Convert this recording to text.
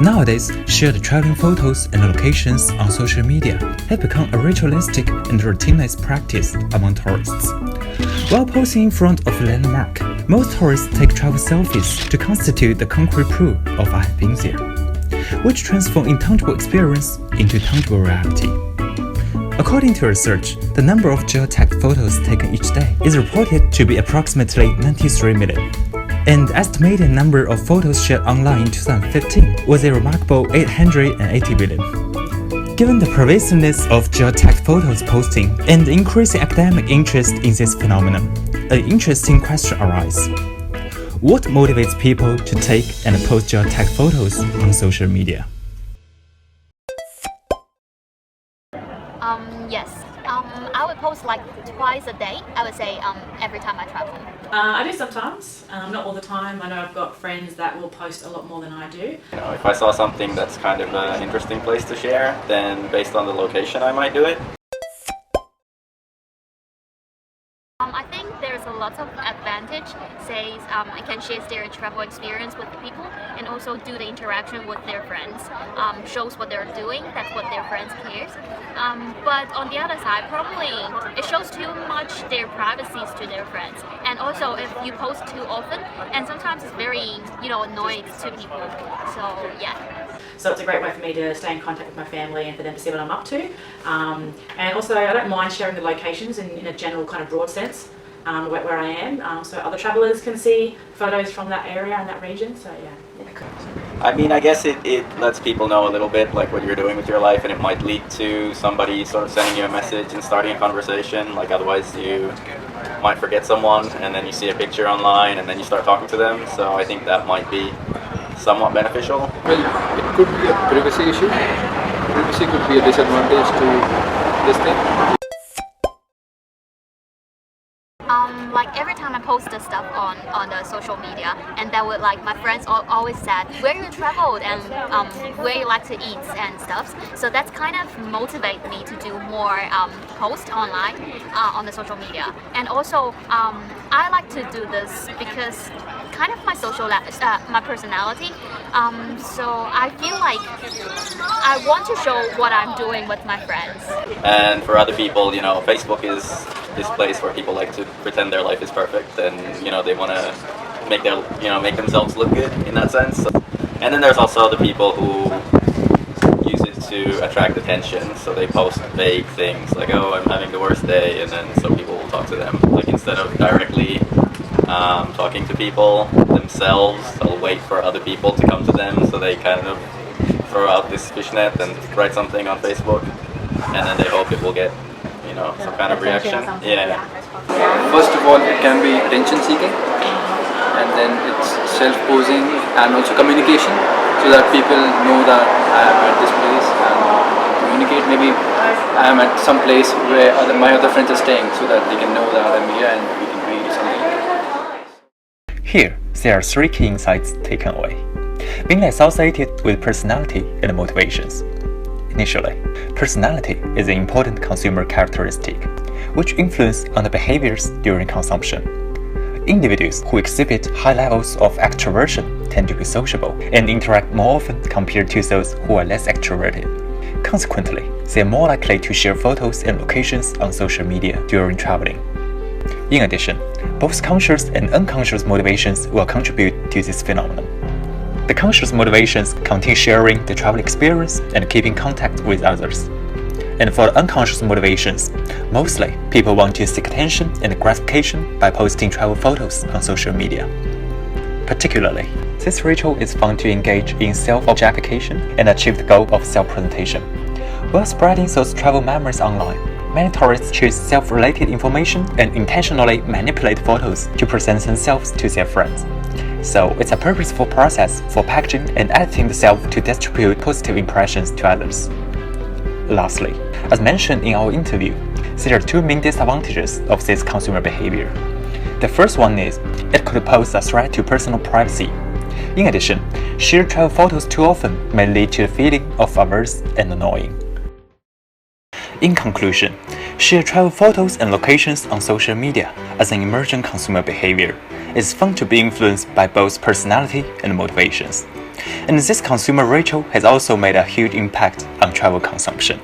Nowadays, shared traveling photos and locations on social media have become a ritualistic and routinized practice among tourists. While posing in front of a landmark, most tourists take travel selfies to constitute the concrete proof of I have been there, which transform intangible experience into tangible reality. According to research, the number of geotagged photos taken each day is reported to be approximately 93 million. And the estimated number of photos shared online in 2015 was a remarkable 880 billion. Given the pervasiveness of geotagged photos posting and the increasing academic interest in this phenomenon, an interesting question arises. What motivates people to take and post geotagged photos on social media? Yes. I would post like twice a day. I would say every time I travel. I do sometimes, not all the time. I know I've got friends that will post a lot more than I do. If I saw something that's kind of an interesting place to share, then based on the location I might do it. I think there's a lot of advantage. Says I can share their travel experience with people and also do the interaction with their friends. Shows what they're doing. That's what their friends cares. But on the other side, probably it shows too much their privacies to their friends. And also, if you post too often, and sometimes it's very annoying to people. So yeah. So it's a great way for me to stay in contact with my family and for them to see what I'm up to. And also, I don't mind sharing the locations in a general kind of broad sense where I am, so other travellers can see photos from that area and that region. So yeah. I mean, I guess it lets people know a little bit like what you're doing with your life, and it might lead to somebody sort of sending you a message and starting a conversation. Like otherwise you might forget someone and then you see a picture online and then you start talking to them. So I think that might be somewhat beneficial. Well, it could be a privacy issue. Privacy could be a disadvantage to this thing. Like every time I post the stuff on the social media, and that would like my friends always said where you traveled and where you like to eat and stuff. So that's kind of motivate me to do more post online on the social media. And also I like to do this because kind of my my personality. So I feel like I want to show what I'm doing with my friends. And for other people, Facebook is this place where people like to pretend their life is perfect, and they want to make themselves look good in that sense. And then there's also the people who use it to attract attention, so they post vague things like, oh, I'm having the worst day, and then so people will talk to them. Like instead of directly talking to people themselves, they'll wait for other people to come to them, so they kind of throw out this fishnet and write something on Facebook, and then they hope it will get some kind of reaction. Yeah. First of all, it can be attention seeking, and then it's self-posing and also communication, so that people know that I am at this place and communicate. Maybe I am at some place where my other friends are staying, so that they can know that I'm here and we can read something. Here, there are three key insights taken away. Being associated with personality and motivations. Initially, personality is an important consumer characteristic, which influence on the behaviors during consumption. Individuals who exhibit high levels of extroversion tend to be sociable and interact more often compared to those who are less extroverted. Consequently, they are more likely to share photos and locations on social media during traveling. In addition, both conscious and unconscious motivations will contribute to this phenomenon. The conscious motivations contain sharing the travel experience and keeping contact with others. And for the unconscious motivations, mostly people want to seek attention and gratification by posting travel photos on social media. Particularly, this ritual is found to engage in self-objectification and achieve the goal of self-presentation. While spreading those travel memories online, many tourists choose self-related information and intentionally manipulate photos to present themselves to their friends. So it's a purposeful process for packaging and editing the self to distribute positive impressions to others. Lastly, as mentioned in our interview, there are two main disadvantages of this consumer behavior. The first one is it could pose a threat to personal privacy. In addition, shared travel photos too often may lead to the feeling of averse and annoying. In conclusion, share travel photos and locations on social media as an emerging consumer behavior is found to be influenced by both personality and motivations. And this consumer ritual has also made a huge impact on travel consumption.